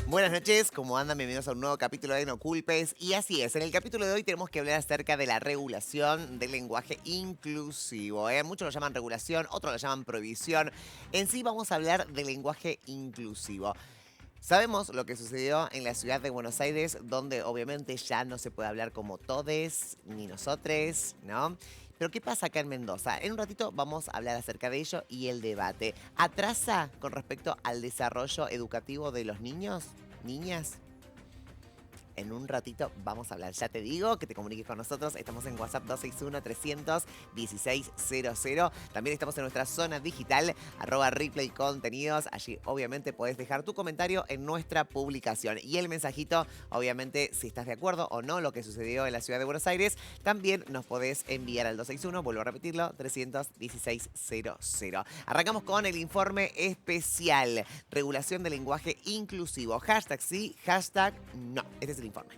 Buenas noches, ¿cómo andan? Bienvenidos a un nuevo capítulo de No Culpes. Y así es, en el capítulo de hoy tenemos que hablar acerca de la regulación del lenguaje inclusivo. Muchos lo llaman regulación, otros lo llaman prohibición. En sí vamos a hablar del lenguaje inclusivo. Sabemos lo que sucedió en la ciudad de Buenos Aires, donde obviamente ya no se puede hablar como todes ni nosotres, ¿no? Pero ¿qué pasa acá en Mendoza? En un ratito vamos a hablar acerca de ello y el debate. ¿Atrasa con respecto al desarrollo educativo de los niños? ¿Niñas? En un ratito vamos a hablar. Ya te digo que te comuniques con nosotros. Estamos en WhatsApp 261-300-1600. También estamos en nuestra zona digital, @Replay Contenidos. Allí obviamente podés dejar tu comentario en nuestra publicación. Y el mensajito, obviamente, si estás de acuerdo o no lo que sucedió en la ciudad de Buenos Aires, también nos podés enviar al 261, vuelvo a repetirlo, 300-1600. Arrancamos con el informe especial. Regulación del lenguaje inclusivo. Hashtag sí, hashtag no. Este es el informe.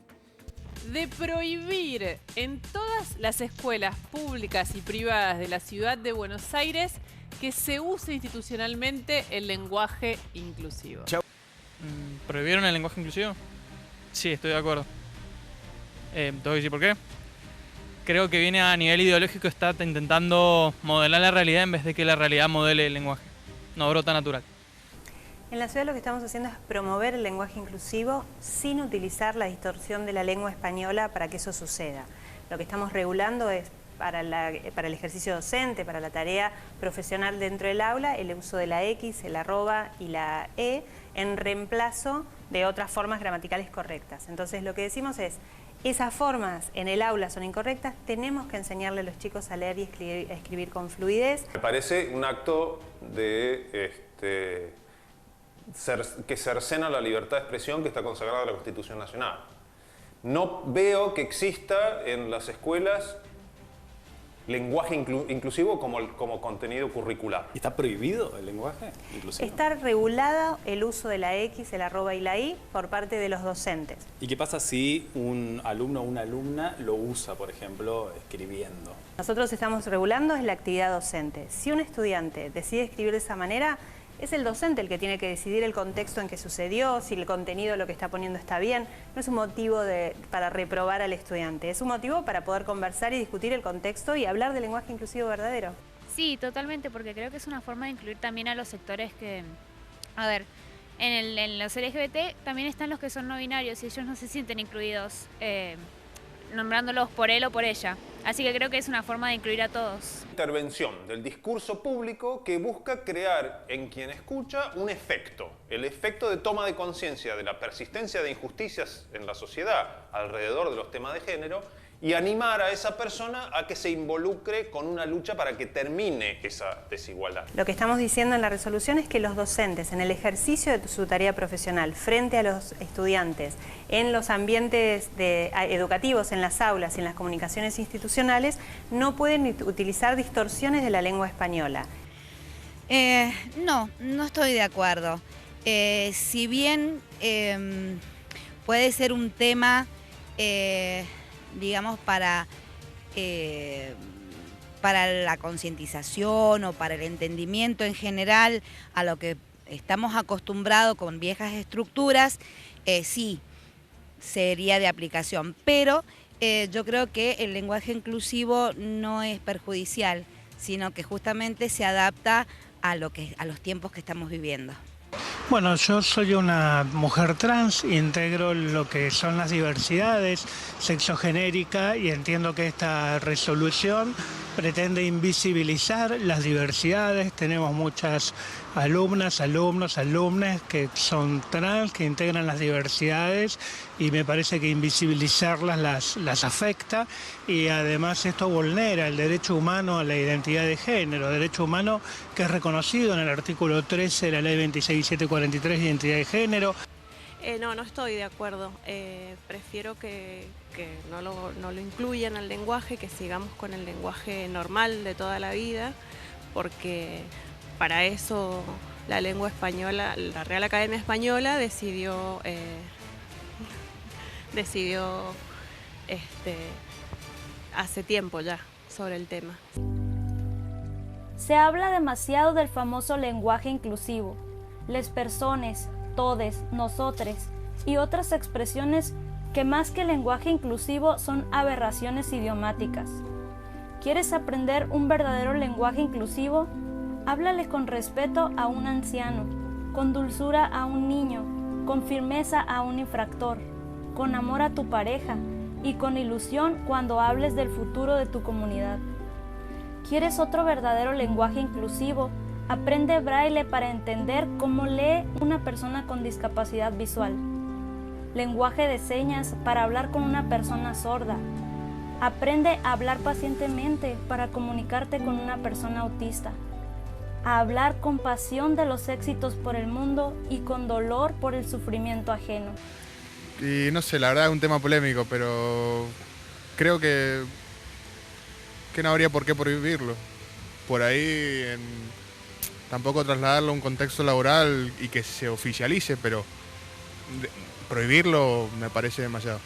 De prohibir en todas las escuelas públicas y privadas de la ciudad de Buenos Aires que se use institucionalmente el lenguaje inclusivo. Chau. ¿Prohibieron el lenguaje inclusivo? Sí, estoy de acuerdo. Te voy a decir por qué. Creo que viene a nivel ideológico, está intentando modelar la realidad en vez de que la realidad modele el lenguaje. No brota natural. En la ciudad lo que estamos haciendo es promover el lenguaje inclusivo sin utilizar la distorsión de la lengua española para que eso suceda. Lo que estamos regulando es para el ejercicio docente, para la tarea profesional dentro del aula, el uso de la X, el arroba y la E en reemplazo de otras formas gramaticales correctas. Entonces lo que decimos es, esas formas en el aula son incorrectas, tenemos que enseñarle a los chicos a leer y escribir con fluidez. Me parece un acto de que cercena la libertad de expresión que está consagrada en la Constitución Nacional. No veo que exista en las escuelas lenguaje inclusivo como contenido curricular. ¿Está prohibido el lenguaje inclusivo? Está regulado el uso de la X, el arroba y la I por parte de los docentes. ¿Y qué pasa si un alumno o una alumna lo usa, por ejemplo, escribiendo? Nosotros estamos regulando es la actividad docente. Si un estudiante decide escribir de esa manera, es el docente el que tiene que decidir el contexto en que sucedió, si el contenido, lo que está poniendo está bien. No es un motivo para reprobar al estudiante, es un motivo para poder conversar y discutir el contexto y hablar del lenguaje inclusivo verdadero. Sí, totalmente, porque creo que es una forma de incluir también a los sectores que... A ver, en los LGBT también están los que son no binarios y ellos no se sienten incluidos nombrándolos por él o por ella. Así que creo que es una forma de incluir a todos. Intervención del discurso público que busca crear en quien escucha un efecto. El efecto de toma de conciencia de la persistencia de injusticias en la sociedad alrededor de los temas de género y animar a esa persona a que se involucre con una lucha para que termine esa desigualdad. Lo que estamos diciendo en la resolución es que los docentes, en el ejercicio de su tarea profesional, frente a los estudiantes, en los ambientes educativos, en las aulas y en las comunicaciones institucionales, no pueden utilizar distorsiones de la lengua española. No estoy de acuerdo. Si bien puede ser un tema... digamos, para la concientización o para el entendimiento en general a lo que estamos acostumbrados con viejas estructuras, sí, sería de aplicación. Pero yo creo que el lenguaje inclusivo no es perjudicial, sino que justamente se adapta a los tiempos que estamos viviendo. Bueno, yo soy una mujer trans, integro lo que son las diversidades sexogenérica y entiendo que esta resolución pretende invisibilizar las diversidades. Tenemos muchas alumnas, alumnos, alumnas que son trans, que integran las diversidades y me parece que invisibilizarlas las afecta y además esto vulnera el derecho humano a la identidad de género, derecho humano que es reconocido en el artículo 13 de la Ley 26743 de Identidad de Género. No estoy de acuerdo. Prefiero que no lo incluyan al lenguaje, que sigamos con el lenguaje normal de toda la vida, porque para eso la lengua española, la Real Academia Española decidió hace tiempo ya sobre el tema. Se habla demasiado del famoso lenguaje inclusivo. Les persones, todes, nosotres, y otras expresiones que más que lenguaje inclusivo son aberraciones idiomáticas. ¿Quieres aprender un verdadero lenguaje inclusivo? Háblale con respeto a un anciano, con dulzura a un niño, con firmeza a un infractor, con amor a tu pareja y con ilusión cuando hables del futuro de tu comunidad. ¿Quieres otro verdadero lenguaje inclusivo? Aprende braille para entender cómo lee una persona con discapacidad visual. Lenguaje de señas para hablar con una persona sorda. Aprende a hablar pacientemente para comunicarte con una persona autista. A hablar con pasión de los éxitos por el mundo y con dolor por el sufrimiento ajeno. Y no sé, la verdad es un tema polémico, pero creo que no habría por qué prohibirlo. Por ahí tampoco trasladarlo a un contexto laboral y que se oficialice, pero prohibirlo me parece demasiado.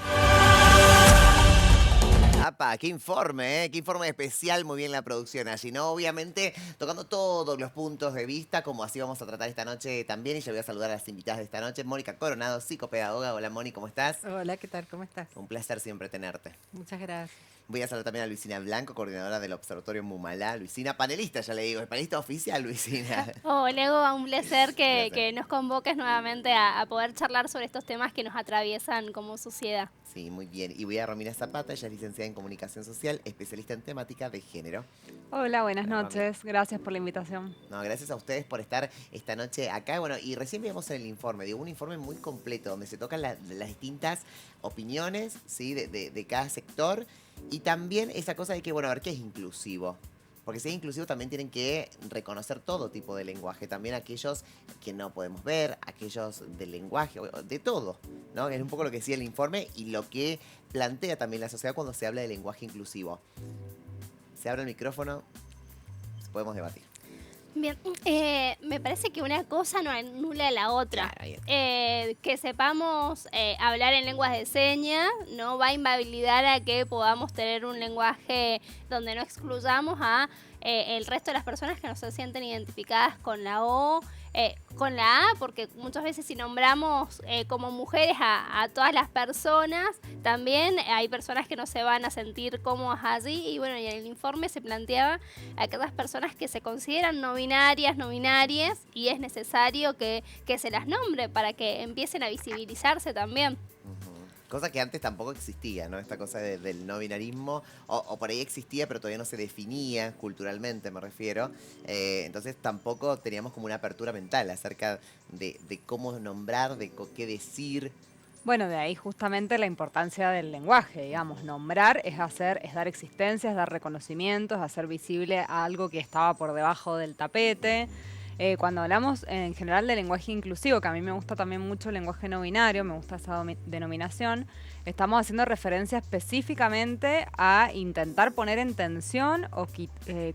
¡Apa! ¡Qué informe! ¡Qué informe especial! Muy bien la producción allí, ¿no? Obviamente tocando todos los puntos de vista, como así vamos a tratar esta noche también. Y yo voy a saludar a las invitadas de esta noche. Mónica Coronado, psicopedagoga. Hola, Moni, ¿cómo estás? Hola, ¿qué tal? ¿Cómo estás? Un placer siempre tenerte. Muchas gracias. Voy a saludar también a Luisina Blanco, coordinadora del Observatorio Mumalá. Luisina, panelista, ya le digo, es panelista oficial, Luisina. Hola, Ego, un placer que nos convoques nuevamente a poder charlar sobre estos temas que nos atraviesan como sociedad. Sí, muy bien. Y voy a Romina Zapata, ella es licenciada en Comunicación Social, especialista en temática de género. Hola, buenas noches. Gracias por la invitación. No, gracias a ustedes por estar esta noche acá. Bueno, y recién veíamos en el informe, digo, un informe muy completo donde se tocan las distintas opiniones, ¿sí? de cada sector. Y también esa cosa de que, bueno, a ver, ¿qué es inclusivo? Porque si es inclusivo también tienen que reconocer todo tipo de lenguaje, también aquellos que no podemos ver, aquellos del lenguaje, de todo, ¿no? Es un poco lo que decía el informe y lo que plantea también la sociedad cuando se habla de lenguaje inclusivo. Se abre el micrófono, podemos debatir. Bien, me parece que una cosa no anula la otra. Que sepamos hablar en lenguas de señas no va a invalidar a que podamos tener un lenguaje donde no excluyamos a el resto de las personas que no se sienten identificadas con la O, con la A, porque muchas veces si nombramos como mujeres a todas las personas, también hay personas que no se van a sentir cómodas allí. Y bueno, y en el informe se planteaba a aquellas personas que se consideran no binarias, y es necesario que se las nombre para que empiecen a visibilizarse también. Cosa que antes tampoco existía, ¿no? Esta cosa del no binarismo, o por ahí existía, pero todavía no se definía culturalmente, me refiero. Entonces tampoco teníamos como una apertura mental acerca de cómo nombrar, de qué decir. Bueno, de ahí justamente la importancia del lenguaje, digamos. Nombrar es dar existencia, es dar reconocimiento, es hacer visible a algo que estaba por debajo del tapete. Cuando hablamos en general de lenguaje inclusivo, que a mí me gusta también mucho el lenguaje no binario, me gusta esa denominación, estamos haciendo referencia específicamente a intentar poner en tensión o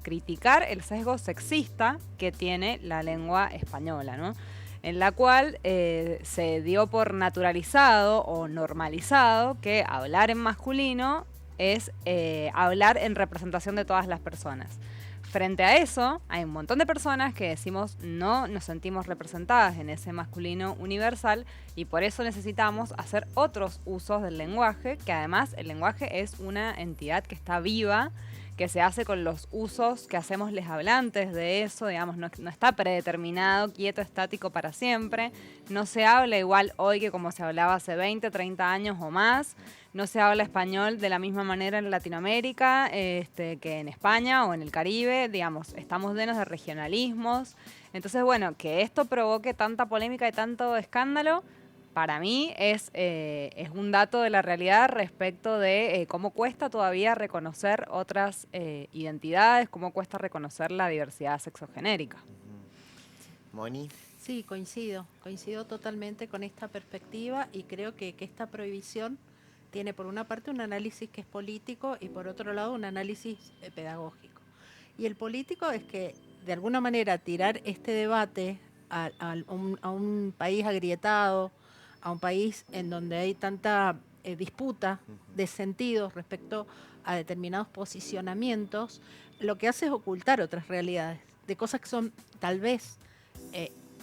criticar el sesgo sexista que tiene la lengua española, ¿no? En la cual se dio por naturalizado o normalizado que hablar en masculino es hablar en representación de todas las personas. Frente a eso, hay un montón de personas que decimos no nos sentimos representadas en ese masculino universal y por eso necesitamos hacer otros usos del lenguaje, que además el lenguaje es una entidad que está viva, que se hace con los usos que hacemos les hablantes de eso, digamos, no está predeterminado, quieto, estático para siempre. No se habla igual hoy que como se hablaba hace 20, 30 años o más. No se habla español de la misma manera en Latinoamérica que en España o en el Caribe, digamos, estamos llenos de regionalismos. Entonces, bueno, que esto provoque tanta polémica y tanto escándalo, para mí es un dato de la realidad respecto de cómo cuesta todavía reconocer otras identidades, cómo cuesta reconocer la diversidad sexogenérica. Moni. Sí, coincido totalmente con esta perspectiva y creo que esta prohibición tiene por una parte un análisis que es político y por otro lado un análisis pedagógico. Y el político es que de alguna manera tirar este debate a un país agrietado, a un país en donde hay tanta disputa de sentidos respecto a determinados posicionamientos, lo que hace es ocultar otras realidades, de cosas que son tal vez,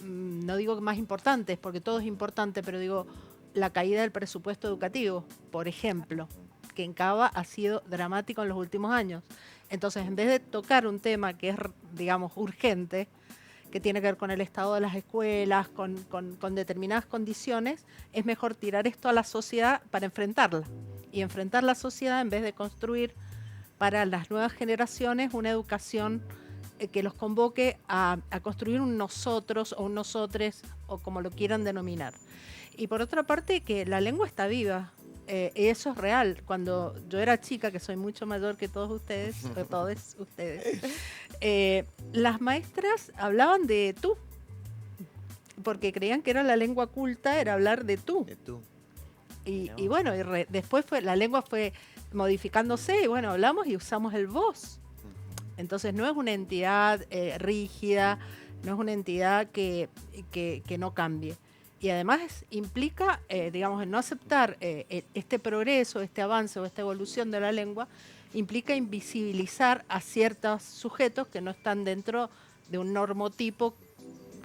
no digo más importantes, porque todo es importante, pero digo, la caída del presupuesto educativo, por ejemplo, que en Cava ha sido dramático en los últimos años. Entonces, en vez de tocar un tema que es, digamos, urgente, que tiene que ver con el estado de las escuelas, con determinadas condiciones, es mejor tirar esto a la sociedad para enfrentarla. Y enfrentar la sociedad en vez de construir para las nuevas generaciones una educación que los convoque a construir un nosotros o un nosotres, o como lo quieran denominar. Y por otra parte, que la lengua está viva. Eso es real. Cuando yo era chica, que soy mucho mayor que todos ustedes, las maestras hablaban de tú, porque creían que era la lengua culta, era hablar de tú. Y bueno, después la lengua fue modificándose y bueno, hablamos y usamos el vos. Entonces no es una entidad rígida, no es una entidad que no cambie. Y además implica, digamos, el no aceptar este progreso, este avance o esta evolución de la lengua, implica invisibilizar a ciertos sujetos que no están dentro de un normotipo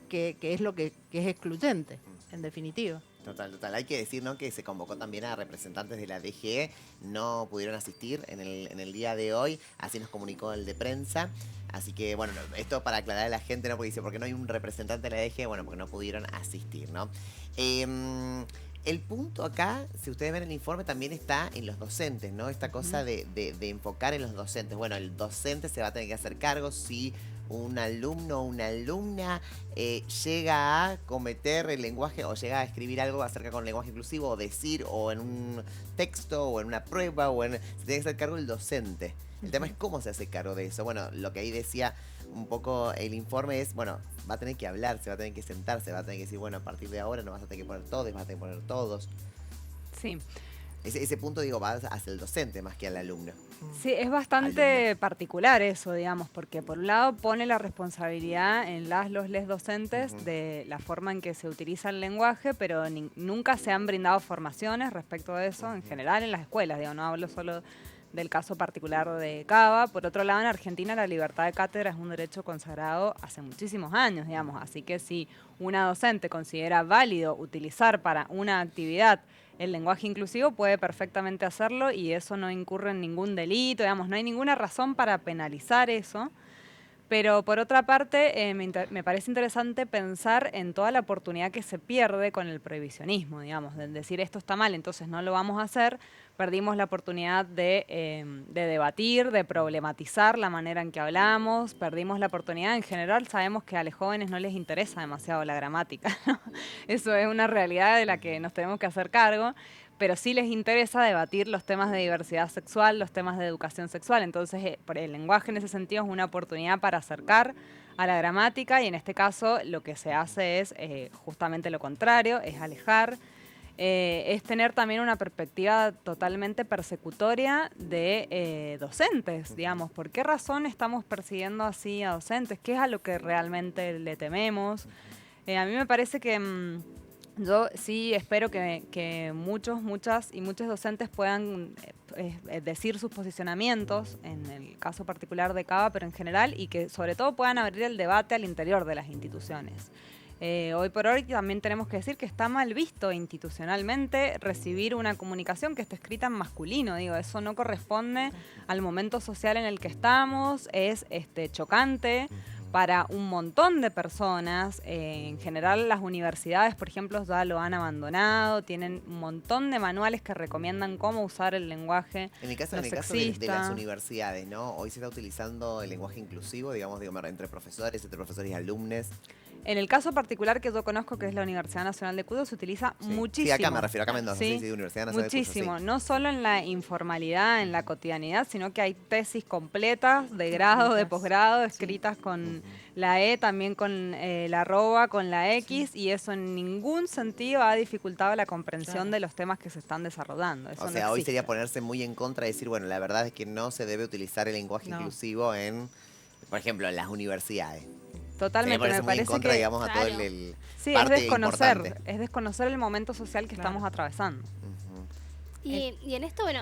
que es lo que es excluyente, en definitiva. Total. Hay que decir, ¿no?, que se convocó también a representantes de la DGE, no pudieron asistir en el día de hoy, así nos comunicó el de prensa. Así que, bueno, esto para aclarar a la gente, ¿no? Porque dice, ¿por qué no hay un representante de la DGE? Bueno, porque no pudieron asistir, ¿no? El punto acá, si ustedes ven el informe, también está en los docentes, ¿no? Esta cosa de enfocar en los docentes. Bueno, el docente se va a tener que hacer cargo si un alumno o una alumna llega a cometer el lenguaje o llega a escribir algo acerca con lenguaje inclusivo o decir o en un texto o en una prueba se tiene que hacer cargo el docente. El tema es cómo se hace cargo de eso. Bueno, lo que ahí decía un poco el informe es, bueno, va a tener que hablar, se va a tener que sentarse, va a tener que decir, bueno, a partir de ahora no vas a tener que poner todos, vas a tener que poner todos. Sí. Ese punto, digo, va hacia el docente más que al alumno. Sí, es bastante particular eso, digamos, porque por un lado pone la responsabilidad en les docentes de la forma en que se utiliza el lenguaje, pero nunca se han brindado formaciones respecto a eso, en general en las escuelas, digo, no hablo solo del caso particular de Cava. Por otro lado, en Argentina la libertad de cátedra es un derecho consagrado hace muchísimos años, digamos, así que si una docente considera válido utilizar para una actividad el lenguaje inclusivo, puede perfectamente hacerlo y eso no incurre en ningún delito, digamos, no hay ninguna razón para penalizar eso. Pero por otra parte, me parece interesante pensar en toda la oportunidad que se pierde con el prohibicionismo, digamos, de decir esto está mal, entonces no lo vamos a hacer. Perdimos la oportunidad de debatir, de problematizar la manera en que hablamos, perdimos la oportunidad, en general sabemos que a los jóvenes no les interesa demasiado la gramática, ¿no? Eso es una realidad de la que nos tenemos que hacer cargo, pero sí les interesa debatir los temas de diversidad sexual, los temas de educación sexual. Entonces, el lenguaje en ese sentido es una oportunidad para acercar a la gramática y en este caso lo que se hace es justamente lo contrario, es alejar, es tener también una perspectiva totalmente persecutoria de docentes, digamos. ¿Por qué razón estamos persiguiendo así a docentes? ¿Qué es a lo que realmente le tememos? A mí me parece que... yo sí espero que muchos docentes puedan decir sus posicionamientos, en el caso particular de Cava, pero en general, y que sobre todo puedan abrir el debate al interior de las instituciones. Hoy por hoy también tenemos que decir que está mal visto institucionalmente recibir una comunicación que esté escrita en masculino. Digo, eso no corresponde al momento social en el que estamos, es chocante para un montón de personas. En general las universidades, por ejemplo, ya lo han abandonado, tienen un montón de manuales que recomiendan cómo usar el lenguaje En el caso de las universidades, ¿no? Hoy se está utilizando el lenguaje inclusivo, digamos, entre profesores y alumnos. En el caso particular que yo conozco, que es la Universidad Nacional de Cuyo, se utiliza muchísimo. Sí, acá me refiero, acá en Mendoza, sí, Universidad Nacional muchísimo, de Cuyo, sí. No solo en la informalidad, en la cotidianidad, sino que hay tesis completas de grado, de posgrado, escritas con la E, también con la arroba, con la X, y eso en ningún sentido ha dificultado la comprensión de los temas que se están desarrollando. Eso o sea, hoy sería ponerse muy en contra y decir, bueno, la verdad es que no se debe utilizar el lenguaje inclusivo en, por ejemplo, en las universidades. Totalmente, me parece en contra, que digamos, a todo el sí, parte es desconocer el momento social que estamos atravesando. Y en esto, bueno,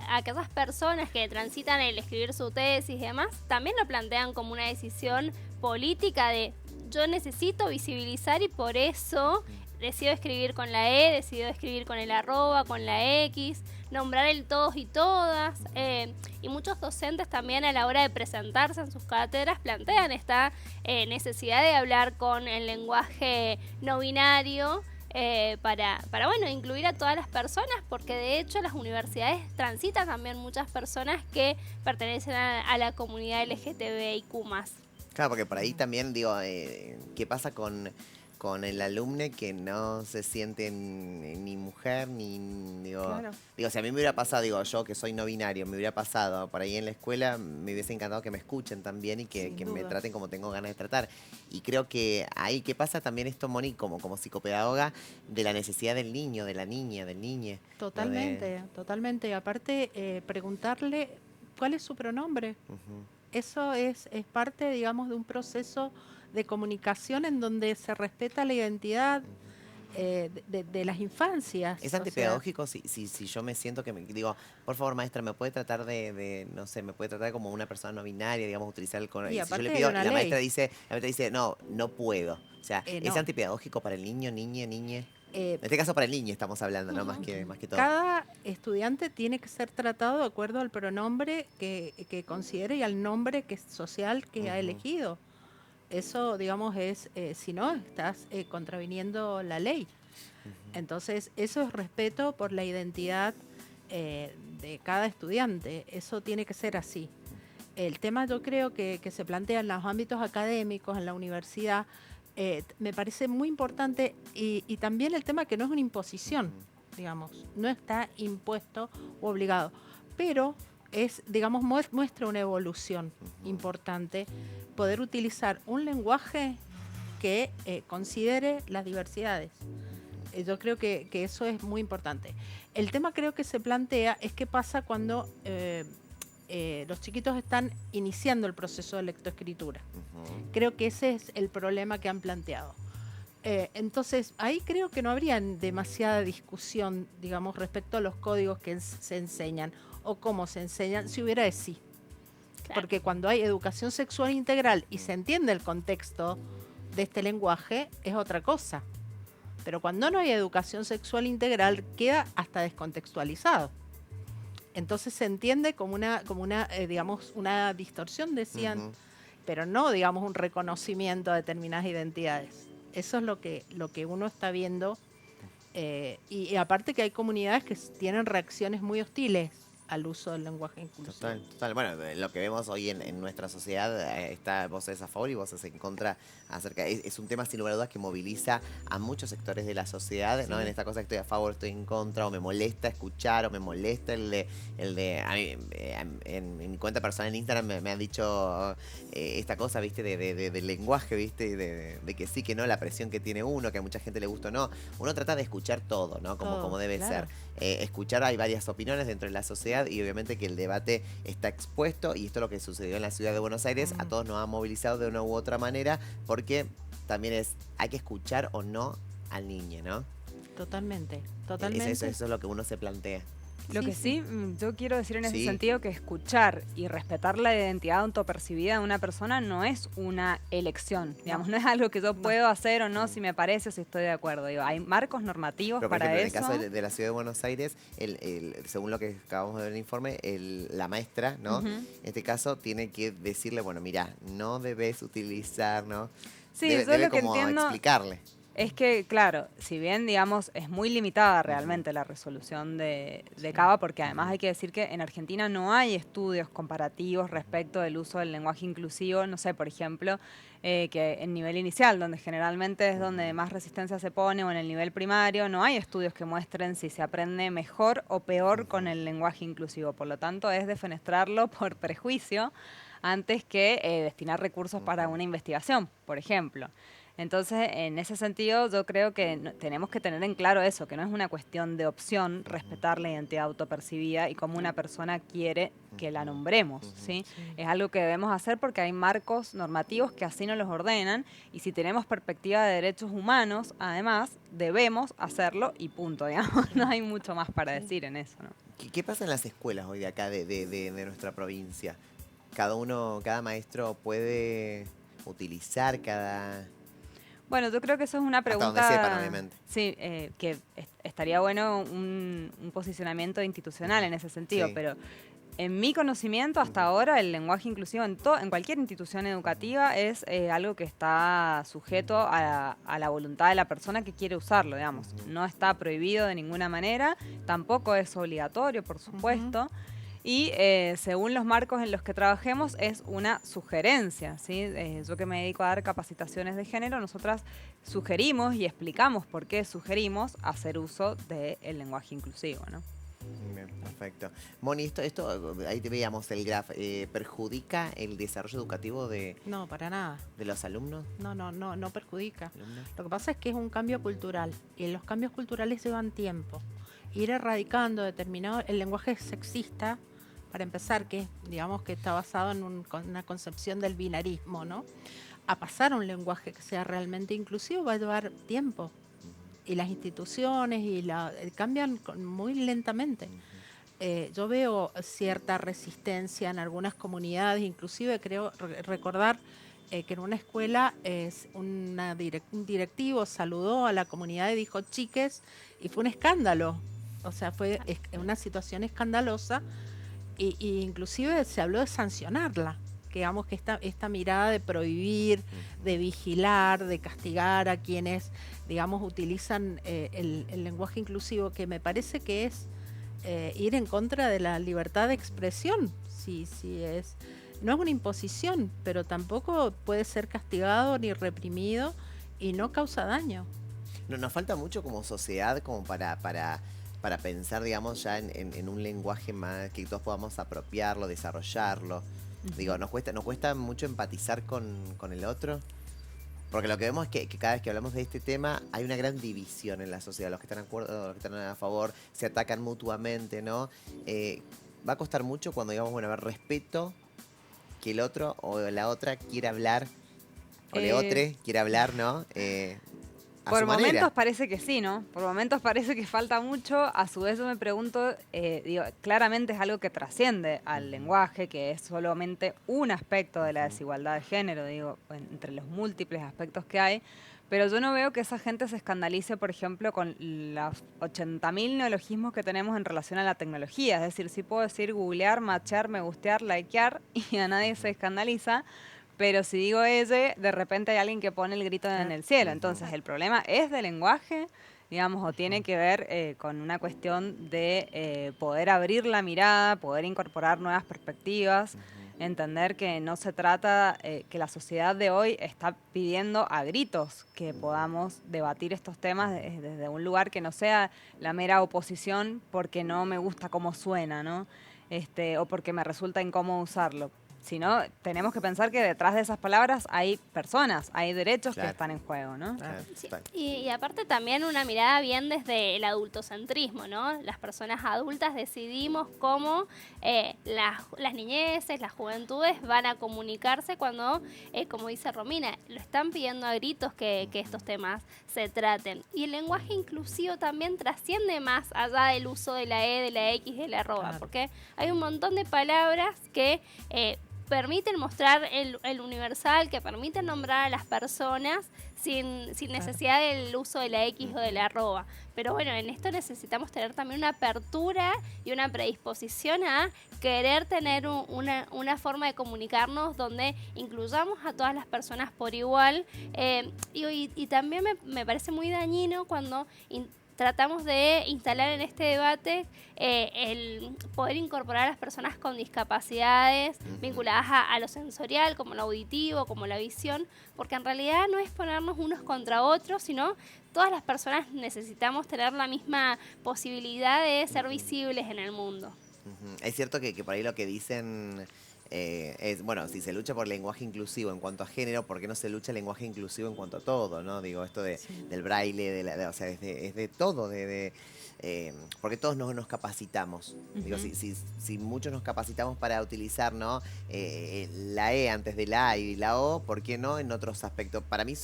aquellas personas que transitan el escribir su tesis y demás, también lo plantean como una decisión política de yo necesito visibilizar y por eso decido escribir con la E, decido escribir con el arroba, con la X, nombrar el todos y todas. Y muchos docentes también a la hora de presentarse en sus cátedras plantean esta necesidad de hablar con el lenguaje no binario para bueno, incluir a todas las personas, porque de hecho las universidades transitan también muchas personas que pertenecen a la comunidad LGTBIQ+. Claro, porque por ahí también, digo, ¿qué pasa con el alumno que no se siente ni mujer, digo, Claro. digo, si a mí me hubiera pasado, digo, yo que soy no binario, me hubiera pasado por ahí en la escuela, me hubiese encantado que me escuchen también y que me duda. traten como tengo ganas de tratar. Y creo que ahí, ¿qué pasa también esto, Moni, como psicopedagoga, de la necesidad del niño, de la niña, del niñe? Totalmente, totalmente. Y aparte, preguntarle cuál es su pronombre. Eso es parte, digamos, de un proceso de comunicación en donde se respeta la identidad de las infancias. ¿Es o sea, antipedagógico si yo me siento que digo, por favor, maestra, me puede tratar no sé, me puede tratar como una persona no binaria, digamos, utilizar el Y si yo aparte le hay pido, una la ley. maestra dice, no puedo. O sea, ¿es no. antipedagógico para el niño, niñe? En este caso para el niño estamos hablando, ¿no? Más que todo. Cada estudiante tiene que ser tratado de acuerdo al pronombre que considere y al nombre social que ha elegido. Eso, digamos, es, si no, estás contraviniendo la ley. Entonces, eso es respeto por la identidad de cada estudiante. Eso tiene que ser así. El tema, yo creo que se plantea en los ámbitos académicos, en la universidad, me parece muy importante y también el tema que no es una imposición, digamos, no está impuesto o obligado, pero es, digamos, muestra una evolución importante poder utilizar un lenguaje que considere las diversidades. Yo creo que eso es muy importante. El tema creo que se plantea es qué pasa cuando los chiquitos están iniciando el proceso de lectoescritura. Creo que ese es el problema que han planteado. Entonces, ahí creo que no habría demasiada discusión, digamos, respecto a los códigos que se enseñan o cómo se enseñan, si hubiera de sí. Porque cuando hay educación sexual integral y se entiende el contexto de este lenguaje, es otra cosa. Pero cuando no hay educación sexual integral, queda hasta descontextualizado. Entonces se entiende como una digamos, una distorsión, decían, pero no, digamos, un reconocimiento de determinadas identidades. Eso es lo que uno está viendo. Y aparte que hay comunidades que tienen reacciones muy hostiles al uso del lenguaje inclusivo. Total. Bueno, lo que vemos hoy en nuestra sociedad, está voces a favor y voces en contra acerca. Es un tema sin lugar a dudas que moviliza a muchos sectores de la sociedad, ¿no? En esta cosa que estoy a favor, estoy en contra, o me molesta escuchar, o me molesta el de a mí, en mi cuenta personal en Instagram me han dicho esta cosa, ¿viste? Del lenguaje, ¿viste? De que sí, que no, la presión que tiene uno, que a mucha gente le gusta o no. Uno trata de escuchar todo, ¿no? Como debe ser. Escuchar, hay varias opiniones dentro de la sociedad y obviamente que el debate está expuesto, y esto es lo que sucedió en la ciudad de Buenos Aires. A todos nos ha movilizado de una u otra manera, porque también hay que escuchar o no al niño, ¿no? Totalmente. Eso es lo que uno se plantea. Lo que sí, yo quiero decir en ese Sí. sentido que escuchar y respetar la identidad autopercibida de una persona no es una elección, digamos, no es algo que yo puedo hacer o no, si me parece o si estoy de acuerdo. Digo, hay marcos normativos Pero, por para ejemplo, eso. en el caso de la ciudad de Buenos Aires, según lo que acabamos de ver en el informe, la maestra, ¿no? Ujú. En este caso tiene que decirle, bueno, mira, no debes utilizar, ¿no? Sí, debe yo lo que como entiendo explicarle. es que, claro, si bien, digamos, es muy limitada realmente la resolución de Cava, porque además hay que decir que en Argentina no hay estudios comparativos respecto del uso del lenguaje inclusivo, no sé, por ejemplo, que en nivel inicial, donde generalmente es donde más resistencia se pone, o en el nivel primario, no hay estudios que muestren si se aprende mejor o peor con el lenguaje inclusivo. Por lo tanto, es defenestrarlo por prejuicio antes que destinar recursos para una investigación, por ejemplo. Entonces, en ese sentido, yo creo que tenemos que tener en claro eso, que no es una cuestión de opción respetar la identidad autopercibida y cómo una persona quiere que la nombremos, ¿sí? Es algo que debemos hacer porque hay marcos normativos que así nos los ordenan, y si tenemos perspectiva de derechos humanos, además, debemos hacerlo y punto, digamos. No hay mucho más para decir en eso, ¿no? ¿Qué pasa en las escuelas hoy de acá, de nuestra provincia? Cada maestro puede utilizar Bueno, yo creo que eso es una pregunta. Hasta donde sepan, obviamente. Sí, que estaría bueno un posicionamiento institucional en ese sentido, Sí. pero en mi conocimiento hasta ahora el lenguaje inclusivo en cualquier institución educativa es algo que está sujeto a la voluntad de la persona que quiere usarlo, digamos. No está prohibido de ninguna manera, tampoco es obligatorio, por supuesto. Y según los marcos en los que trabajemos es una sugerencia, ¿sí? Yo que me dedico a dar capacitaciones de género, nosotras sugerimos y explicamos por qué sugerimos hacer uso del lenguaje inclusivo, ¿no? Bien, perfecto. Moni, esto ahí te veíamos el graph, ¿perjudica el desarrollo educativo No, para nada. de los alumnos? No perjudica. ¿Alumnos? Lo que pasa es que es un cambio cultural y los cambios culturales llevan tiempo. Ir erradicando el lenguaje sexista, para empezar, que digamos que está basado en una concepción del binarismo, ¿no? A pasar a un lenguaje que sea realmente inclusivo va a llevar tiempo. Y las instituciones cambian muy lentamente. Yo veo cierta resistencia en algunas comunidades, inclusive creo recordar que en una escuela un directivo saludó a la comunidad y dijo chiques, y fue un escándalo. O sea, fue una situación escandalosa y inclusive se habló de sancionarla. Que digamos que esta mirada de prohibir, de vigilar, de castigar a quienes, digamos, utilizan el lenguaje inclusivo, que me parece que es ir en contra de la libertad de expresión. No es una imposición, pero tampoco puede ser castigado ni reprimido y no causa daño. Nos falta mucho como sociedad como para pensar, digamos, ya en un lenguaje más que todos podamos apropiarlo, desarrollarlo. Digo, nos cuesta mucho empatizar con el otro. Porque lo que vemos es que cada vez que hablamos de este tema hay una gran división en la sociedad. Los que están de acuerdo, los que están a favor, se atacan mutuamente, ¿no? Va a costar mucho cuando digamos, bueno, a ver, respeto que el otro o la otra quiera hablar, o le otre quiera hablar, ¿no? Por momentos parece que sí, ¿no? Por momentos parece que falta mucho. A su vez yo me pregunto, claramente es algo que trasciende al lenguaje, que es solamente un aspecto de la desigualdad de género, digo, entre los múltiples aspectos que hay. Pero yo no veo que esa gente se escandalice, por ejemplo, con los 80.000 neologismos que tenemos en relación a la tecnología. Es decir, sí puedo decir googlear, matchar, me gustear, likear, y a nadie se escandaliza. Pero si digo ese, de repente hay alguien que pone el grito en el cielo. Entonces, ¿el problema es de lenguaje, digamos, o tiene que ver con una cuestión de poder abrir la mirada, poder incorporar nuevas perspectivas, entender que no se trata, que la sociedad de hoy está pidiendo a gritos que podamos debatir estos temas desde un lugar que no sea la mera oposición porque no me gusta cómo suena, ¿no? O porque me resulta incómodo usarlo. Sino tenemos que pensar que detrás de esas palabras hay personas, hay derechos que están en juego, ¿no? Sí, y aparte también una mirada bien desde el adultocentrismo, ¿no? Las personas adultas decidimos cómo las niñeces, las juventudes van a comunicarse cuando, como dice Romina, lo están pidiendo a gritos que estos temas se traten. Y el lenguaje inclusivo también trasciende más allá del uso de la E, de la X, de la arroba, porque hay un montón de palabras que permiten mostrar el universal, que permiten nombrar a las personas sin necesidad del uso de la X o de la arroba. Pero bueno, en esto necesitamos tener también una apertura y una predisposición a querer tener una forma de comunicarnos donde incluyamos a todas las personas por igual. Y también me parece muy dañino cuando tratamos de instalar en este debate el poder incorporar a las personas con discapacidades vinculadas a lo sensorial, como lo auditivo, como la visión, porque en realidad no es ponernos unos contra otros, sino todas las personas necesitamos tener la misma posibilidad de ser visibles en el mundo. Es cierto que por ahí lo que dicen es, bueno, si se lucha por lenguaje inclusivo en cuanto a género, ¿por qué no se lucha lenguaje inclusivo en cuanto a todo, no? Digo, esto del braille, o sea, es de todo, porque todos nos capacitamos. Digo, si muchos nos capacitamos para utilizar, ¿no? La E antes de la A y la O, ¿por qué no en otros aspectos? Para mí,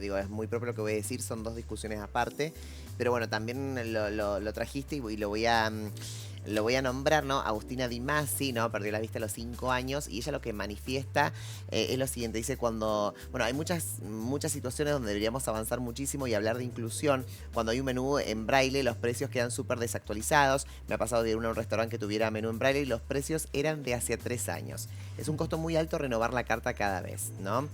digo, es muy propio lo que voy a decir, son dos discusiones aparte, pero bueno, también lo trajiste y lo voy a lo voy a nombrar, ¿no? Agustina Di Masi, ¿no? Perdió la vista a los 5 años y ella lo que manifiesta es lo siguiente. Dice hay muchas situaciones donde deberíamos avanzar muchísimo y hablar de inclusión. Cuando hay un menú en braille, los precios quedan súper desactualizados. Me ha pasado de ir a un restaurante que tuviera menú en braille y los precios eran de hace 3 años. Es un costo muy alto renovar la carta cada vez, ¿no?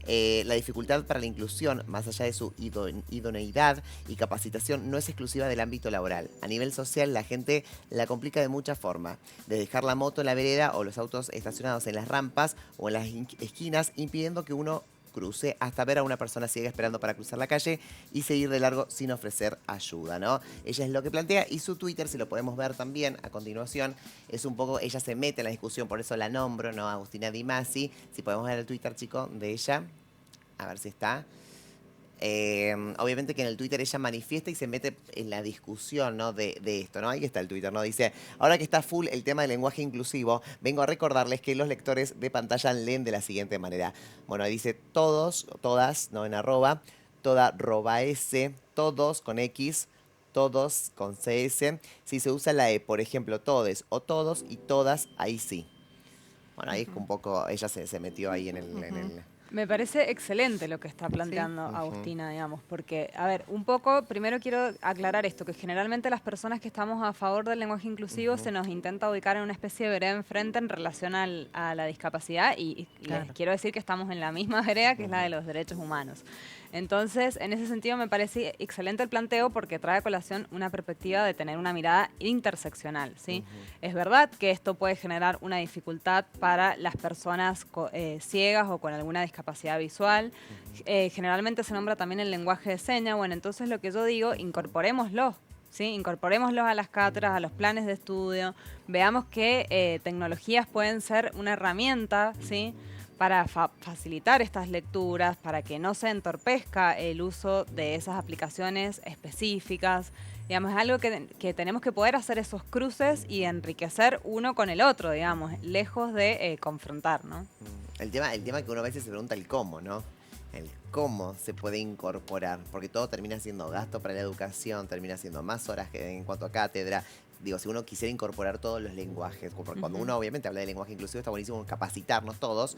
La dificultad para la inclusión, más allá de su idoneidad y capacitación, no es exclusiva del ámbito laboral. A nivel social, la gente la complica de muchas formas. De dejar la moto en la vereda o los autos estacionados en las rampas o en las esquinas, impidiendo que uno cruce, hasta ver a una persona ciega esperando para cruzar la calle y seguir de largo sin ofrecer ayuda, ¿no? Ella es lo que plantea y su Twitter, si lo podemos ver también a continuación, es un poco, ella se mete en la discusión, por eso la nombro, ¿no? Agustina Di Masi. Si podemos ver el Twitter, chico, de ella, a ver si está. Obviamente que en el Twitter ella manifiesta y se mete en la discusión, ¿no? de esto, ¿no? Ahí está el Twitter, ¿no? Dice, ahora que está full el tema del lenguaje inclusivo, vengo a recordarles que los lectores de pantalla leen de la siguiente manera. Bueno, ahí dice todos, todas, ¿no? En arroba, toda roba S, todos con X, todos con CS. Si se usa la E, por ejemplo, todes o todos y todas, ahí sí. Bueno, ahí es un poco, ella se metió ahí en el Me parece excelente lo que está planteando Agustina, digamos, porque, a ver, un poco, primero quiero aclarar esto, que generalmente las personas que estamos a favor del lenguaje inclusivo se nos intenta ubicar en una especie de vereda enfrente en relación a la discapacidad y les quiero decir que estamos en la misma vereda que es la de los derechos humanos. Entonces, en ese sentido me parece excelente el planteo porque trae a colación una perspectiva de tener una mirada interseccional, ¿sí? Es verdad que esto puede generar una dificultad para las personas ciegas o con alguna discapacidad visual. Generalmente se nombra también el lenguaje de señas. Bueno, entonces lo que yo digo, incorporémoslo. ¿Sí? Incorporémoslos a las cátedras, a los planes de estudio, veamos que tecnologías pueden ser una herramienta, ¿sí? Para facilitar estas lecturas, para que no se entorpezca el uso de esas aplicaciones específicas. Digamos, es algo que tenemos que poder hacer esos cruces y enriquecer uno con el otro, digamos, lejos de confrontar, ¿no? El tema que uno a veces se pregunta el cómo, ¿no? El cómo se puede incorporar, porque todo termina siendo gasto para la educación, termina siendo más horas en cuanto a cátedra. Digo, si uno quisiera incorporar todos los lenguajes, porque cuando uno obviamente habla de lenguaje inclusivo, está buenísimo capacitarnos todos,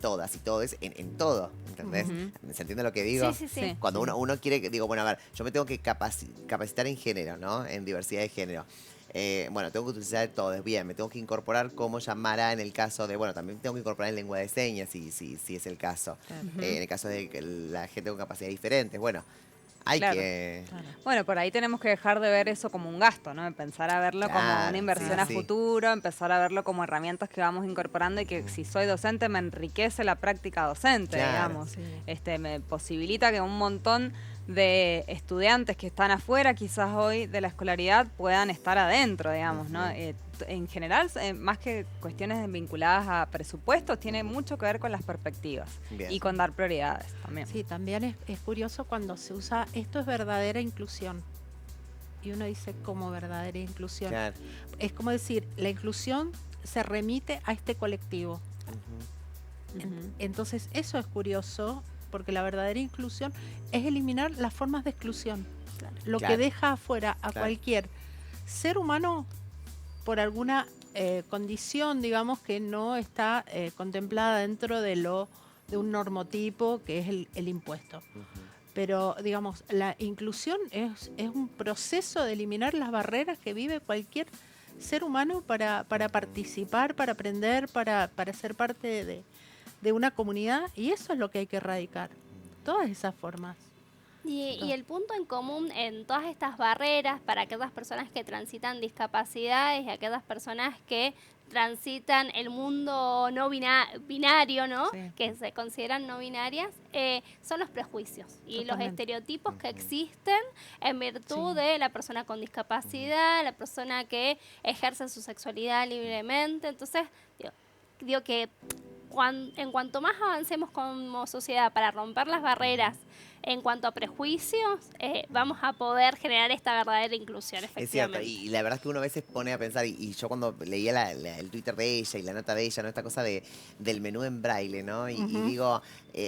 todas y todos en todo, ¿entendés? ¿Se entiende lo que digo? Sí. Cuando uno quiere, digo, bueno, a ver, yo me tengo que capacitar en género, ¿no? En diversidad de género. Bueno, tengo que utilizar todo, bien, me tengo que incorporar cómo llamará en el caso de, bueno, también tengo que incorporar en lengua de señas, si es el caso. En el caso de que la gente con capacidades diferentes, bueno, hay que... Bueno, por ahí tenemos que dejar de ver eso como un gasto, ¿no? Empezar a verlo como una inversión a futuro, empezar a verlo como herramientas que vamos incorporando y que si soy docente me enriquece la práctica docente, digamos. Me posibilita que un montón de estudiantes que están afuera quizás hoy de la escolaridad puedan estar adentro, digamos, ¿no? En general, más que cuestiones vinculadas a presupuestos, tiene mucho que ver con las perspectivas y con dar prioridades también. Sí, también es curioso cuando se usa, esto es verdadera inclusión. Y uno dice, ¿cómo verdadera inclusión? Claro. Es como decir, la inclusión se remite a este colectivo. Entonces, eso es curioso, porque la verdadera inclusión es eliminar las formas de exclusión. Lo que deja afuera a cualquier ser humano por alguna condición, digamos, que no está contemplada dentro de un normotipo que es el impuesto. Pero, digamos, la inclusión es un proceso de eliminar las barreras que vive cualquier ser humano para participar, para aprender, para ser parte de una comunidad, y eso es lo que hay que erradicar, todas esas formas. Y el punto en común en todas estas barreras para aquellas personas que transitan discapacidades y aquellas personas que transitan el mundo no binario, ¿no? Que se consideran no binarias, son los prejuicios y los estereotipos que existen en virtud de la persona con discapacidad, la persona que ejerce su sexualidad libremente. Entonces, digo que en cuanto más avancemos como sociedad para romper las barreras en cuanto a prejuicios, vamos a poder generar esta verdadera inclusión, Es cierto, efectivamente. y la verdad es que uno a veces pone a pensar, y yo cuando leía el Twitter de ella y la nota de ella, ¿no? Esta cosa del menú en braille, ¿no? Y digo,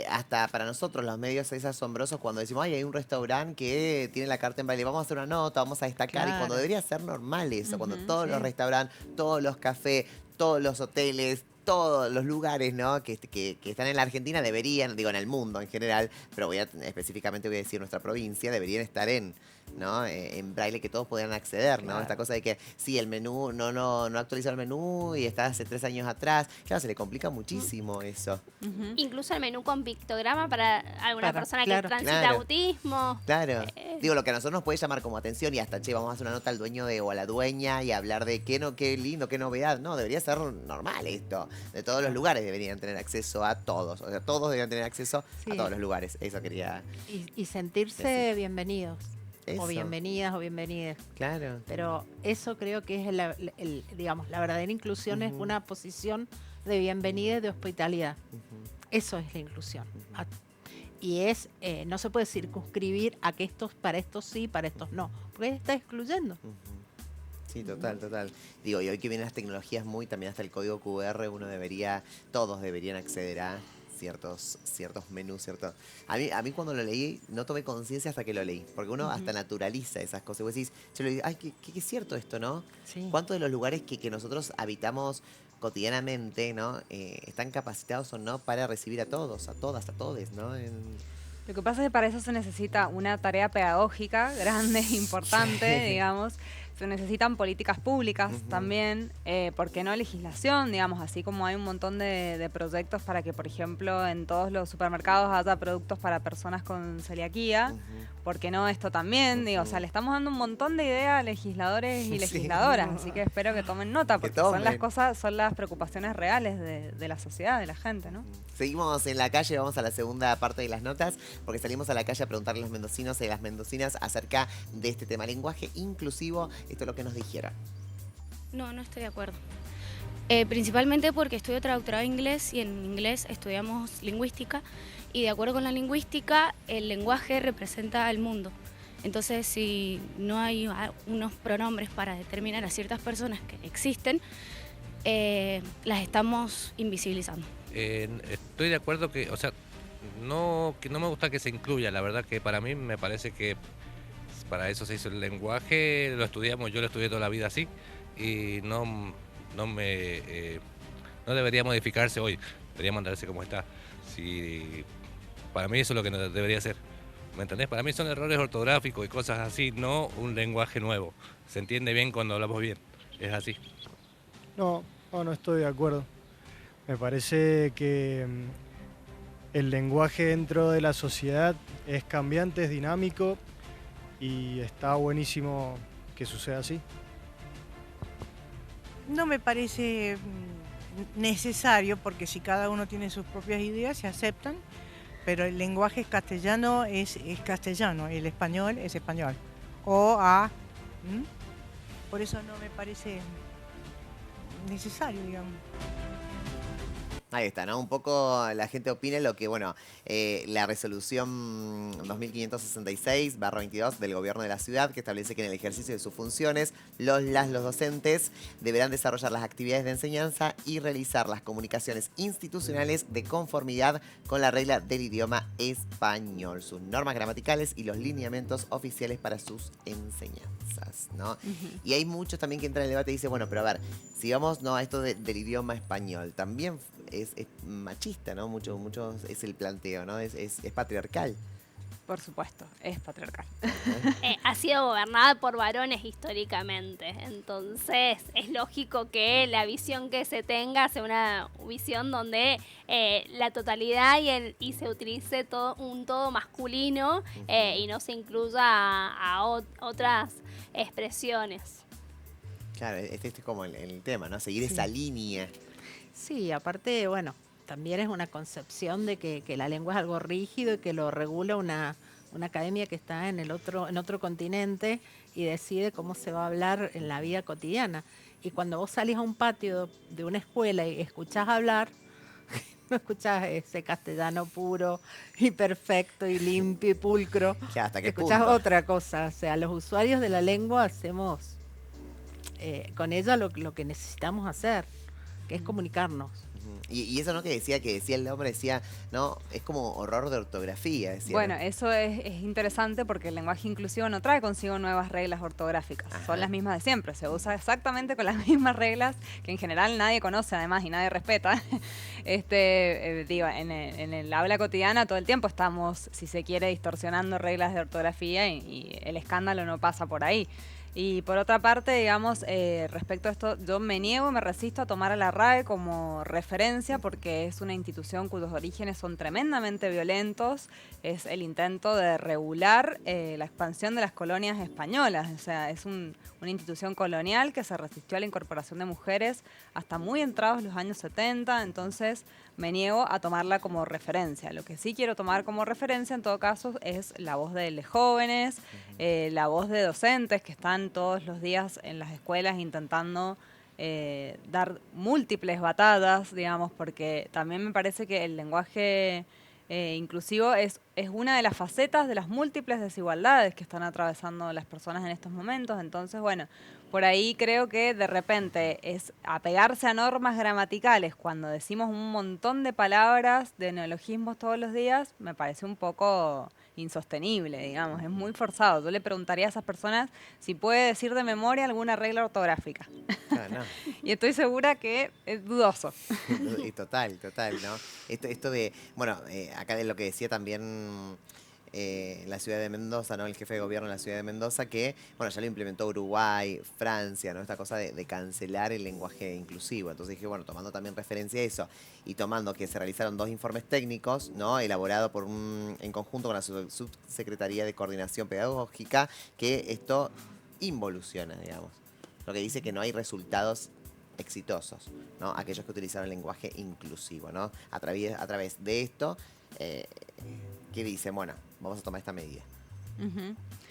hasta para nosotros los medios es asombroso cuando decimos, ay, hay un restaurante que tiene la carta en braille, vamos a hacer una nota, vamos a destacar, y cuando Claro. debería ser normal eso, cuando Ujú, todos sí. los restaurantes, todos los cafés, todos los hoteles, todos los lugares, ¿no? que están en la Argentina deberían, digo, en el mundo en general, pero específicamente voy a decir nuestra provincia, deberían estar ¿no? En braille, que todos pudieran acceder, ¿no? Claro. Esta cosa de que sí, el menú no actualizó el menú y está hace 3 años atrás. Claro, se le complica muchísimo eso. Incluso el menú con pictograma para alguna persona claro. que transita Claro. autismo. Claro. Digo, lo que a nosotros nos puede llamar como atención y hasta, che, vamos a hacer una nota al dueño o a la dueña y hablar de qué lindo, qué novedad. No, debería ser normal esto. De todos los lugares deberían tener acceso a todos. O sea, todos deberían tener acceso Sí. a todos los lugares. Eso quería Y sentirse decir. bienvenidos. Eso. O bienvenidas o bienvenidas. Claro. Pero eso creo que es digamos, la verdadera inclusión es una posición de bienvenida y de hospitalidad. Eso es la inclusión. Y no se puede circunscribir a que para estos sí, para estos no. Porque está excluyendo. Sí, total. Digo, y hoy que vienen las tecnologías también hasta el código QR, todos deberían acceder a ciertos menús, ¿cierto? A mí cuando lo leí, no tomé conciencia hasta que lo leí, porque uno hasta naturaliza esas cosas. Vos decís, yo le digo, ay, qué es cierto esto, ¿no? Sí. ¿Cuántos de los lugares que nosotros habitamos cotidianamente, ¿no? Están capacitados o no para recibir a todos, a todas, a todes, ¿no? Lo que pasa es que para eso se necesita una tarea pedagógica grande, importante, Sí. digamos. Se necesitan políticas públicas también, ¿por qué no legislación? Digamos, así como hay un montón de proyectos para que, por ejemplo, en todos los supermercados haya productos para personas con celiaquía. ¿Por qué no esto también? Digo, o sea, le estamos dando un montón de ideas a legisladores y Sí. legisladoras, así que espero que tomen nota, Que porque son las tomen. son las preocupaciones reales de la sociedad, de la gente, ¿no? Seguimos en la calle, vamos a la segunda parte de las notas, porque salimos a la calle a preguntarle a los mendocinos y a las mendocinas acerca de este tema, lenguaje inclusivo. Esto es lo que nos dijeron. No estoy de acuerdo. Principalmente porque estudio traductorado en inglés y en inglés estudiamos lingüística y de acuerdo con la lingüística el lenguaje representa al mundo. Entonces si no hay unos pronombres para determinar a ciertas personas que existen, las estamos invisibilizando. Estoy de acuerdo que no me gusta que se incluya, la verdad que para mí me parece que para eso se hizo el lenguaje, yo lo estudié toda la vida así y no debería modificarse hoy, debería mantenerse como está. Para mí eso es lo que no debería ser, ¿me entendés? Para mí son errores ortográficos y cosas así, no un lenguaje nuevo. Se entiende bien cuando hablamos bien, es así. No estoy de acuerdo. Me parece que el lenguaje dentro de la sociedad es cambiante, es dinámico y está buenísimo que suceda así. No me parece necesario porque si cada uno tiene sus propias ideas se aceptan, pero el lenguaje castellano es castellano, el español es español. Por eso no me parece necesario, digamos. Ahí está, ¿no? Un poco la gente opina lo que, la resolución 2566/22 del gobierno de la ciudad, que establece que en el ejercicio de sus funciones, los docentes deberán desarrollar las actividades de enseñanza y realizar las comunicaciones institucionales de conformidad con la regla del idioma español, sus normas gramaticales y los lineamientos oficiales para sus enseñanzas, ¿no? Y hay muchos también que entran en el debate y dicen, pero a ver, si vamos a esto del idioma español, también es machista, ¿no? Mucho es el planteo, ¿no? Es patriarcal. Por supuesto, es patriarcal. Ha sido gobernada por varones históricamente, entonces es lógico que la visión que se tenga sea una visión donde la totalidad y se utilice un todo masculino y no se incluya a otras expresiones. Claro, este es como el tema, ¿no? Seguir esa línea. Sí, aparte, también es una concepción de que la lengua es algo rígido y que lo regula una academia que está en otro continente y decide cómo se va a hablar en la vida cotidiana. Y cuando vos salís a un patio de una escuela y escuchás hablar, No escuchás ese castellano puro y perfecto y limpio y pulcro. Ya, ¿hasta qué Escuchás punto? otra cosa. O sea, los usuarios de la lengua hacemos con ella lo que necesitamos hacer, que es comunicarnos. Y eso no que decía el hombre, decía, no, es como horror de ortografía, decía. Bueno, ¿no? eso es interesante porque el lenguaje inclusivo no trae consigo nuevas reglas ortográficas, son las mismas de siempre, se usa exactamente con las mismas reglas que en general nadie conoce además y nadie respeta. Digo, en el habla cotidiana todo el tiempo estamos, si se quiere, distorsionando reglas de ortografía y el escándalo no pasa por ahí. Y por otra parte, digamos, respecto a esto, yo me resisto a tomar a la RAE como referencia porque es una institución cuyos orígenes son tremendamente violentos. Es el intento de regular la expansión de las colonias españolas. O sea, es una institución colonial que se resistió a la incorporación de mujeres hasta muy entrados los años 70. Entonces, me niego a tomarla como referencia. Lo que sí quiero tomar como referencia, en todo caso, es la voz de los jóvenes, la voz de docentes que están todos los días en las escuelas intentando dar múltiples batadas, digamos, porque también me parece que el lenguaje inclusivo es una de las facetas de las múltiples desigualdades que están atravesando las personas en estos momentos. Entonces, bueno, por ahí creo que de repente es apegarse a normas gramaticales cuando decimos un montón de palabras, de neologismos todos los días, me parece un poco insostenible, digamos, es muy forzado. Yo le preguntaría a esas personas si puede decir de memoria alguna regla ortográfica. Ah, no. Y estoy segura que es dudoso. Total, ¿no? Esto de, bueno, acá de lo que decía también la ciudad de Mendoza, ¿no? El jefe de gobierno de la ciudad de Mendoza, que, bueno, ya lo implementó Uruguay, Francia, ¿no? Esta cosa de cancelar el lenguaje inclusivo. Entonces dije, bueno, tomando también referencia a eso y tomando que se realizaron 2 informes técnicos, ¿no? Elaborados en conjunto con la Subsecretaría de Coordinación Pedagógica, que esto involuciona, digamos. Lo que dice que no hay resultados exitosos, ¿no? Aquellos que utilizaron el lenguaje inclusivo, ¿no? A través de esto, que dicen, bueno, vamos a tomar esta medida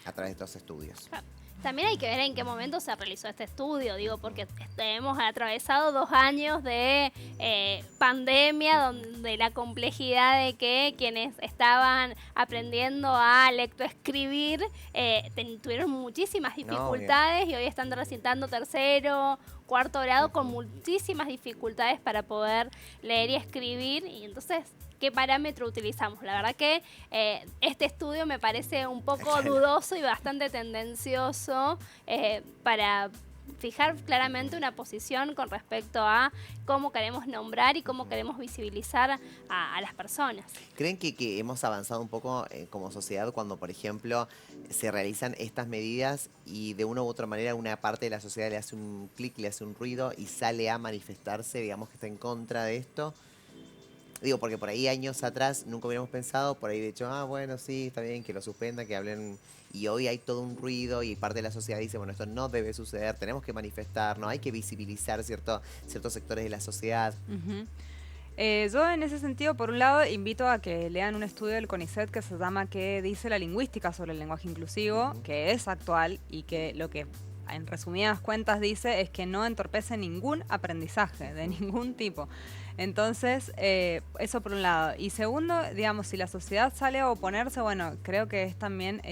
a través de estos estudios. También hay que ver en qué momento se realizó este estudio, digo, porque hemos atravesado 2 años de pandemia, donde la complejidad de que quienes estaban aprendiendo a lectoescribir tuvieron muchísimas dificultades y hoy están recitando 3º, 4º grado con muchísimas dificultades para poder leer y escribir, y entonces ¿qué parámetro utilizamos? La verdad que este estudio me parece un poco dudoso y bastante tendencioso para fijar claramente una posición con respecto a cómo queremos nombrar y cómo queremos visibilizar a las personas. ¿Creen que hemos avanzado un poco como sociedad cuando, por ejemplo, se realizan estas medidas y de una u otra manera una parte de la sociedad le hace un clic, le hace un ruido y sale a manifestarse, digamos, que está en contra de esto? Digo, porque por ahí años atrás nunca hubiéramos pensado, por ahí de hecho, bueno, sí, está bien, que lo suspendan, que hablen, y hoy hay todo un ruido y parte de la sociedad dice, bueno, esto no debe suceder, tenemos que manifestarnos, hay que visibilizar ciertos sectores de la sociedad. Yo en ese sentido, por un lado, invito a que lean un estudio del CONICET que se llama ¿Qué dice la lingüística sobre el lenguaje inclusivo?, que es actual y que lo que en resumidas cuentas dice es que no entorpece ningún aprendizaje de ningún tipo. Entonces, eso por un lado. Y segundo, digamos, si la sociedad sale a oponerse, bueno, creo que es también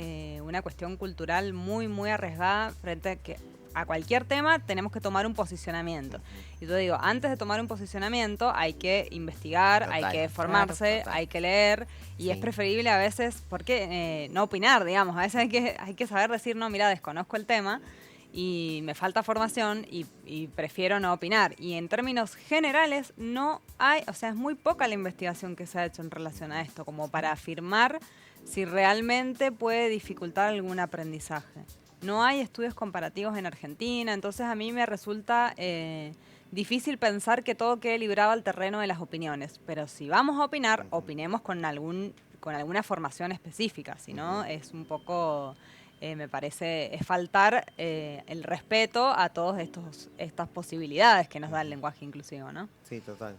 una cuestión cultural muy, muy arriesgada frente a que a cualquier tema tenemos que tomar un posicionamiento. Y yo digo, antes de tomar un posicionamiento hay que investigar, hay que formarse, hay que leer, y es preferible a veces, porque no opinar, digamos, a veces hay que saber decir, no, mira, desconozco el tema, y me falta formación y prefiero no opinar. Y en términos generales no hay, o sea, es muy poca la investigación que se ha hecho en relación a esto, como para afirmar si realmente puede dificultar algún aprendizaje. No hay estudios comparativos en Argentina, entonces a mí me resulta difícil pensar que todo quede librado al terreno de las opiniones. Pero si vamos a opinar, opinemos con alguna formación específica, si no es un poco me parece es faltar el respeto a todas estas posibilidades que nos da el lenguaje inclusivo, ¿no? Sí, total.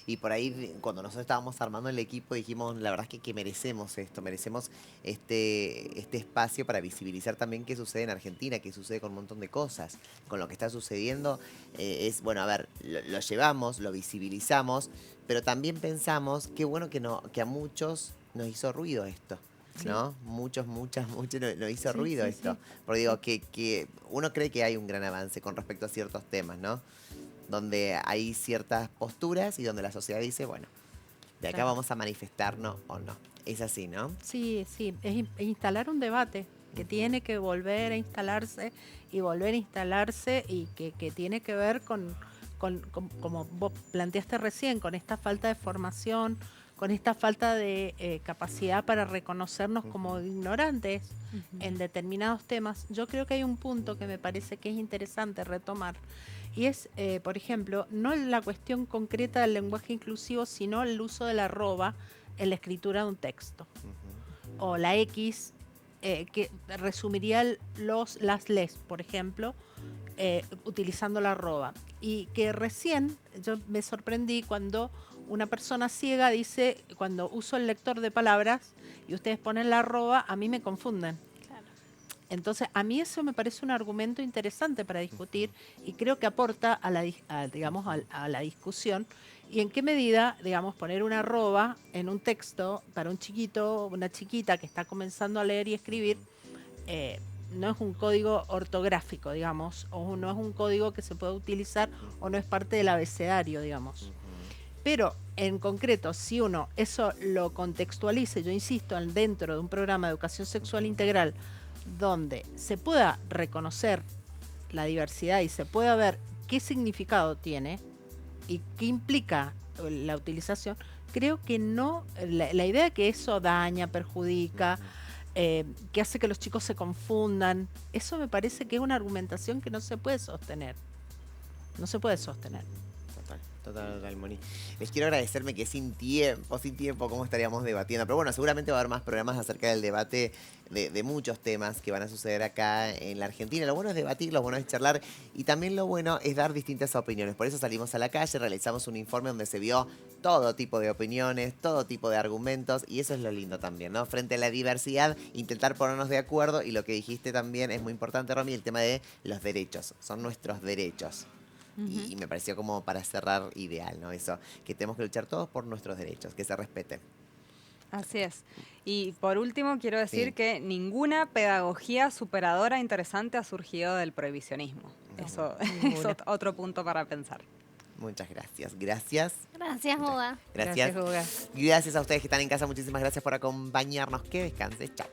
Y por ahí, cuando nosotros estábamos armando el equipo, dijimos, la verdad es que merecemos esto, merecemos este espacio para visibilizar también qué sucede en Argentina, qué sucede con un montón de cosas. Con lo que está sucediendo es, bueno, a ver, lo llevamos, lo visibilizamos, pero también pensamos, qué bueno que a muchos nos hizo ruido esto. ¿No? Muchos nos hizo ruido esto. Porque digo que uno cree que hay un gran avance con respecto a ciertos temas, ¿no? Donde hay ciertas posturas y donde la sociedad dice, bueno, de acá vamos a manifestarnos o no. Es así, ¿no? Sí, es instalar un debate que tiene que volver a instalarse y que tiene que ver con, como vos planteaste recién, con esta falta de formación, con esta falta de capacidad para reconocernos como ignorantes en determinados temas. Yo creo que hay un punto que me parece que es interesante retomar, y es, por ejemplo, no la cuestión concreta del lenguaje inclusivo, sino el uso de la arroba en la escritura de un texto. O la X, que resumiría las les, por ejemplo, utilizando la arroba. Y que recién yo me sorprendí cuando una persona ciega dice, cuando uso el lector de palabras y ustedes ponen la arroba, a mí me confunden. Claro. Entonces, a mí eso me parece un argumento interesante para discutir y creo que aporta a la discusión. Y en qué medida, digamos, poner una arroba en un texto para un chiquito, una chiquita que está comenzando a leer y escribir, no es un código ortográfico, digamos, o no es un código que se pueda utilizar o no es parte del abecedario, digamos. Pero en concreto, si uno eso lo contextualice, yo insisto, dentro de un programa de educación sexual integral donde se pueda reconocer la diversidad y se pueda ver qué significado tiene y qué implica la utilización, creo que no, la idea de que eso daña, perjudica, que hace que los chicos se confundan, eso me parece que es una argumentación que no se puede sostener. No se puede sostener. Total, Moni. Les quiero agradecerme que sin tiempo, cómo estaríamos debatiendo. Pero bueno, seguramente va a haber más programas acerca del debate de muchos temas que van a suceder acá en la Argentina. Lo bueno es debatir, lo bueno es charlar y también lo bueno es dar distintas opiniones. Por eso salimos a la calle, realizamos un informe donde se vio todo tipo de opiniones, todo tipo de argumentos y eso es lo lindo también, ¿no? Frente a la diversidad, intentar ponernos de acuerdo y lo que dijiste también es muy importante, Romy, el tema de los derechos. Son nuestros derechos. Y me pareció como para cerrar ideal, ¿no? Eso, que tenemos que luchar todos por nuestros derechos, que se respeten. Así es. Y por último quiero decir que ninguna pedagogía superadora interesante ha surgido del prohibicionismo. Eso es otro punto para pensar. Muchas gracias. Gracias. Gracias, Hugo. Gracias a ustedes que están en casa. Muchísimas gracias por acompañarnos. Que descanses. Chao.